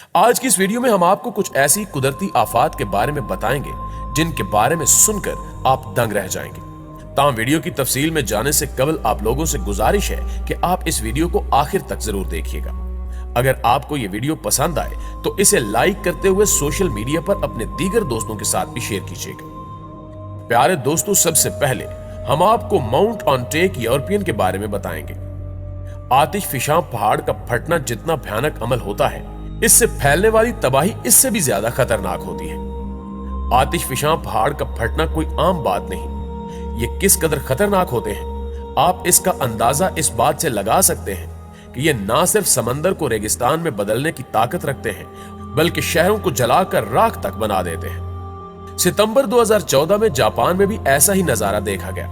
आज की इस वीडियो में हम आपको कुछ ऐसी कुदरती आफात के बारे में बताएंगे जिनके बारे में सुनकर आप दंग रह जाएंगे। ताहम वीडियो की तफसील में जाने से कबल आप लोगों से गुजारिश है कि आप इस वीडियो को आखिर तक जरूर देखिएगा। अगर आपको ये वीडियो पसंद आए तो इसे लाइक करते हुए सोशल मीडिया पर अपने दीगर दोस्तों के साथ भी शेयर कीजिएगा। प्यारे दोस्तों, सबसे पहले हम आपको माउंट ऑनटेक यूरोपियन के बारे में बताएंगे। आतिशफिशां पहाड़ का फटना जितना भयानक अमल होता है, इससे फैलने वाली तबाही इससे भी ज्यादा खतरनाक होती है। आतिशफिशां पहाड़ का फटना कोई आम बात नहीं। ये किस कदर खतरनाक होते हैं, आप इसका अंदाजा इस बात से लगा सकते हैं कि ये ना सिर्फ समंदर को रेगिस्तान में बदलने की ताकत रखते हैं, बल्कि शहरों को जलाकर राख तक बना देते हैं। सितंबर 2014 में जापान में भी ऐसा ही नजारा देखा गया।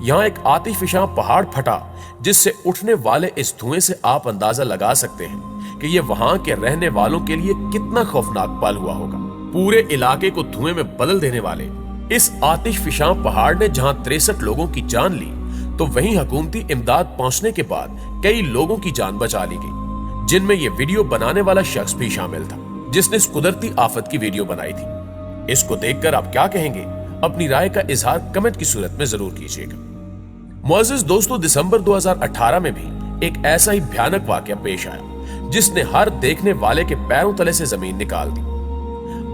यहां एक आतिशफिशां पहाड़ फटा, जिससे उठने वाले इस धुएं से आप अंदाजा लगा सकते हैं कि ये वहां के रहने वालों के लिए कितना खौफनाक पल हुआ होगा। पूरे इलाके को धुएं में बदल देने वाले इस आतिशफिशां पहाड़ ने जहां 63 लोगों की जान ली, तो वहीं हुकूमती इमदाद पहुंचने के बाद कई लोगों की जान बचा ली गई, जिनमें यह वीडियो बनाने वाला शख्स भी शामिल था, जिसने इस कुदरती आफत की वीडियो बनाई थी। इसको देखकर आप क्या कहेंगे? अपनी राय का इजहार कमेंट की सूरत में जरूर कीजिएगा। मुअज़्ज़िज़ दोस्तों, दिसंबर 2018 में भी एक ऐसा ही भयानक वाकया पेश आया जिसने हर देखने वाले के पैरों तले से जमीन निकाल दी।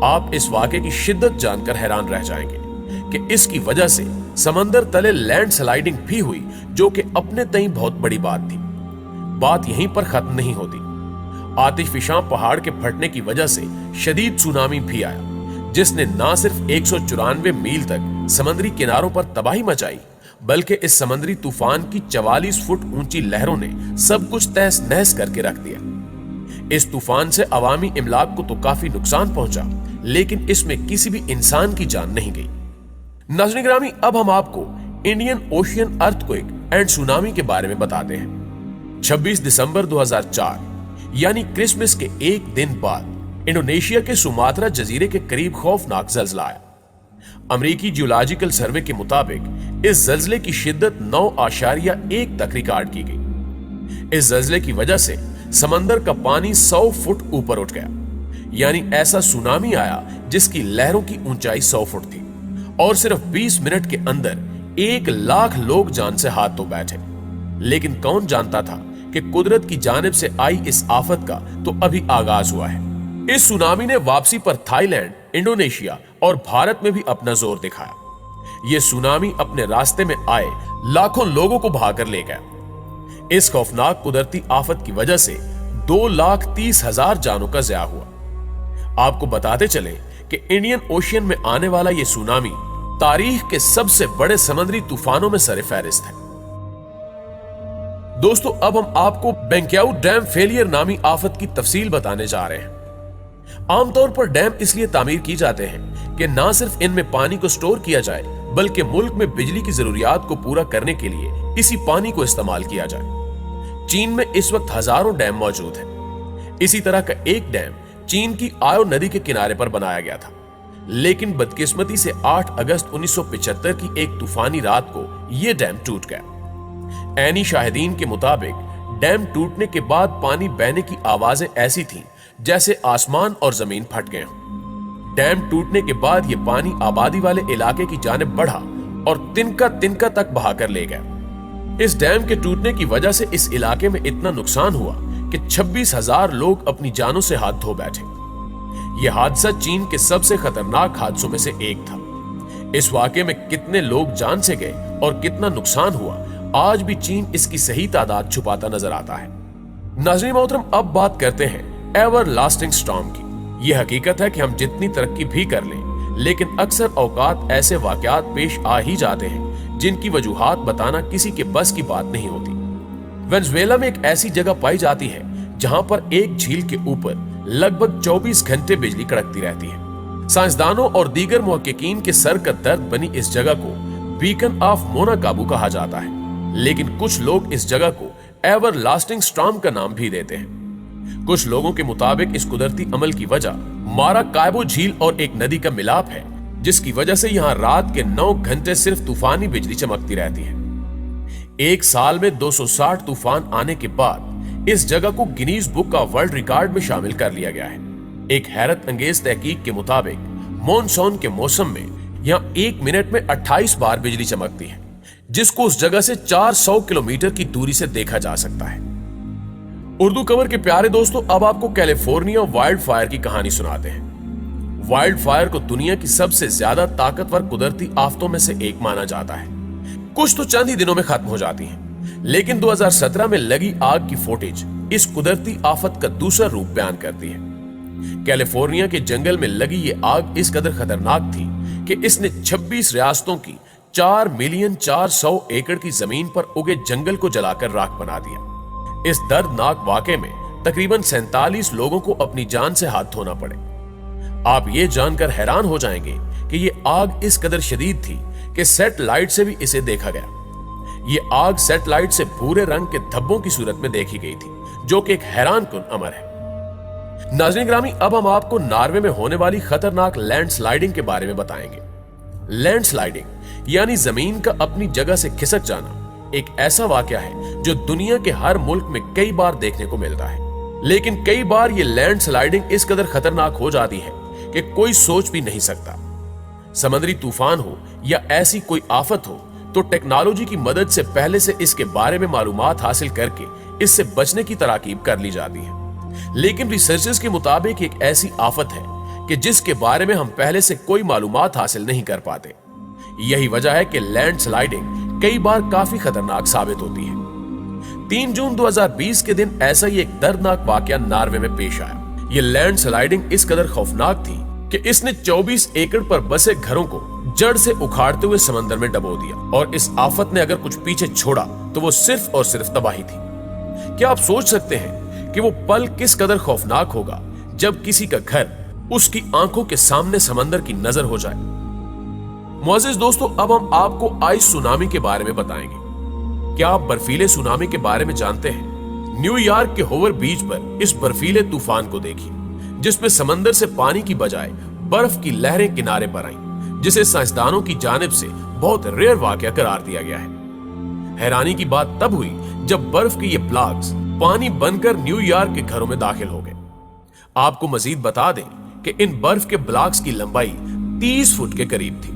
आप इस वाकये की शिद्दत जानकर हैरान रह जाएंगे कि इसकी वजह से समंदर तले लैंड स्लाइडिंग भी हुई, जो कि अपने तई बहुत बड़ी बात थी। बात यहीं पर खत्म नहीं होती। आतिशफिशां पहाड़ के फटने की वजह से शदीद सुनामी भी आया, जिसने न सिर्फ 194 मील तक समुद्री किनारों पर तबाही मचाई, बल्कि इस समुद्री तूफान की 44 फुट ऊंची लहरों ने सब कुछ तहस नहस करके रख दिया। इस तूफान से अवामी इमलाक को तो काफी नुकसान पहुंचा, लेकिन इसमें किसी भी इंसान की जान नहीं गई। नाज़रीन गिरामी, अब हम आपको Indian ocean earthquake and tsunami के बारे में बताते हैं। 26 दिसंबर 2004 यानी क्रिसमस के एक दिन बाद इंडोनेशिया के सुमात्रा जजीरे के करीब खौफनाक जल्जला आया। अमेरिकी जियोलॉजिकल सर्वे के मुताबिक इस जल्जले की शिद्दत 9.1 तक रिकॉर्ड की गई। इस जल्जले की वजह से समंदर का पानी 100 फुट ऊपर उठ गया, यानी ऐसा सुनामी आया जिसकी लहरों की ऊंचाई 100 फुट थी, और सिर्फ 20 मिनट के अंदर 1 लाख लोग जान से हाथ धो बैठे। लेकिन कौन जानता था कि कुदरत की जानिब से आई इस आफत का तो अभी आगाज हुआ है। इस सुनामी ने वापसी पर थाईलैंड, इंडोनेशिया और भारत में भी अपना जोर दिखाया। यह सुनामी अपने रास्ते में आए लाखों लोगों को बहाकर ले गया। इस खौफनाक कुदरती आफत की वजह से 2,30,000 जानों का ज़या हुआ। आपको बताते चले कि इंडियन ओशियन में आने वाला यह सुनामी तारीख के सबसे बड़े समुद्री तूफानों में सर-ए-फहरिस्त है। दोस्तों, अब हम आपको बेंक्याऊ डैम फेलियर नामी आफत की तफसील बताने जा रहे हैं। आमतौर पर डैम इसलिए तामीर की जाते हैं कि ना सिर्फ इनमें पानी को स्टोर किया जाए, बल्कि मुल्क में बिजली की जरूरियात को पूरा करने के लिए इसी पानी को इस्तेमाल किया जाए। चीन में इस वक्त हजारों डैम मौजूद हैं। इसी तरह का एक डैम चीन की आयो नदी के किनारे पर बनाया गया था, लेकिन बदकिस्मती से 8 अगस्त 1975 की एक तूफानी रात को यह डैम टूट गया। ऐनी शाहिदीन के मुताबिक डैम टूटने के बाद पानी बहने की आवाजें ऐसी थीं जैसे आसमान और जमीन फट गए हों। डैम टूटने के बाद यह पानी आबादी वाले इलाके की जानिब बढ़ा और तिनका तिनका तक बहाकर ले गया। इस डैम के टूटने की वजह से इस इलाके में इतना नुकसान हुआ कि 26,000 लोग अपनी जानों से हाथ धो बैठे। यह हादसा चीन के सबसे खतरनाक हादसों में से एक था। इस वाकये में कितने लोग जान से गए और कितना नुकसान हुआ, आज भी चीन इसकी सही तादाद छुपाता नजर आता है। नाज़रीन मोहतरम, अब बात करते हैं एवर लास्टिंग स्टॉर्म की। यह हकीकत है कि हम जितनी तरक्की भी कर लें, लेकिन अक्सर औकात ऐसे वाकयात पेश आ ही जाते हैं जिनकी वजूहात बताना किसी के बस की बात नहीं होती। वेनेजुएला में एक ऐसी जगह पाई जाती है जहां पर एक झील के ऊपर लगभग 24 घंटे बिजली कड़कती रहती है। साइंसदानों और दीगर मुहक्किकीन के सर का दर्द बनी इस जगह को बीकन ऑफ मोनाकाबू कहा जाता है, लेकिन कुछ लोग इस जगह को एवर लास्टिंग स्टॉर्म का नाम भी देते हैं। कुछ लोगों के मुताबिक इस कुदरती अमल की वजह माराकाइबो झील और एक नदी का मिलाप है, जिसकी वजह से यहां रात के 9 घंटे सिर्फ तूफानी बिजली चमकती रहती है। एक साल में 260 तूफान आने के बाद इस जगह को गिनीज बुक का वर्ल्ड रिकॉर्ड में शामिल कर लिया गया है। एक हैरत अंगेज तहकीक के मुताबिक मॉनसून के मौसम में यहाँ 1 मिनट में 28 बार बिजली चमकती है, जिसको उस जगह से 400 किलोमीटर की दूरी से देखा जा सकता है। उर्दू कवर के प्यारे दोस्तों, अब आपको कैलिफोर्निया वाइल्ड फायर की कहानी सुनाते हैं। वाइल्ड फायर को दुनिया की सबसे ज्यादा ताकतवर कुदरती आफतों में से एक माना जाता है। कुछ तो चंद ही दिनों में खत्म हो जाती हैं, लेकिन 2017 में लगी आग की फुटेज इस कुदरती आफत का दूसरा रूप बयान करती है। कैलिफोर्निया के जंगल में लगी ये आग इस कदर खतरनाक थी कि इसने 26 रियासतों की 4,400,000 एकड़ की जमीन पर उगे जंगल को जलाकर राख बना दिया। इस दर्दनाक वाकये में तकरीबन 47 लोगों को अपनी जान से हाथ धोना पड़े। आप ये जानकर हैरान हो जाएंगे कि ये आग इस कदर शदीद थी कि सैटेलाइट से भी इसे देखा गया। ये आग सैटेलाइट से भूरे रंग के धब्बों की सूरत में देखी गई थी, जो कि एक हैरानकुन अमर है। नाज़रीन ग्रामी, अब हम आपको नॉर्वे में होने वाली खतरनाक लैंडस्लाइडिंग के बारे में बताएंगे। लैंडस्लाइडिंग यानी जमीन का अपनी जगह से खिसक जाना एक ऐसा वाकया है जो दुनिया के हर मुल्क में कई बार देखने को मिलता है, लेकिन कई बार ये लैंडस्लाइडिंग इस कदर खतरनाक हो जाती है कि कोई सोच भी नहीं सकता। समुद्री तूफान हो या ऐसी कोई आफत हो तो टेक्नोलॉजी की मदद से पहले से इसके बारे में मालूमात हासिल करके इससे बचने की तराकीब कर ली जाती है। लेकिन रिसर्चर्स के मुताबिक एक ऐसी आफत है कि जिसके बारे में हम पहले से कोई मालूमात हासिल नहीं कर पाते। यही वजह है कि लैंडस्लाइडिंग कई बार काफी खतरनाक साबित होती है। 3 जून 2020 के दिन ऐसा ही एक दर्दनाक वाकया नॉर्वे में पेश आया। ये लैंडस्लाइडिंग इस कदर खौफनाक थी कि इसने 24 एकड़ पर बसे घरों को जड़ से उखाड़ते हुए समंदर में डबो दिया, और इस आफत ने अगर कुछ पीछे छोड़ा तो वो सिर्फ और सिर्फ तबाही थी। क्या आप सोच सकते हैं कि वो पल किस कदर खौफनाक होगा जब किसी का घर उसकी आंखों के सामने समंदर की नजर हो जाए। मुअज़्ज़िज़ दोस्तों, अब हम आपको आइस सुनामी के बारे में बताएंगे। क्या आप बर्फीले सुनामी के बारे में जानते हैं? न्यूयॉर्क के होवर बीच पर इस बर्फीले तूफान को देखिए, जिसमें समंदर से पानी की बजाय बर्फ की लहरें किनारे पर आईं, जिसे साइंसदानों की जानिब से बहुत रेयर वाकया करार दिया गया है। हैरानी की बात तब हुई जब बर्फ के ये ब्लॉक्स पानी बनकर न्यूयॉर्क के घरों में दाखिल हो गए। आपको मजीद बता दें कि इन बर्फ के ब्लॉक्स की लंबाई 30 फुट के करीब थी।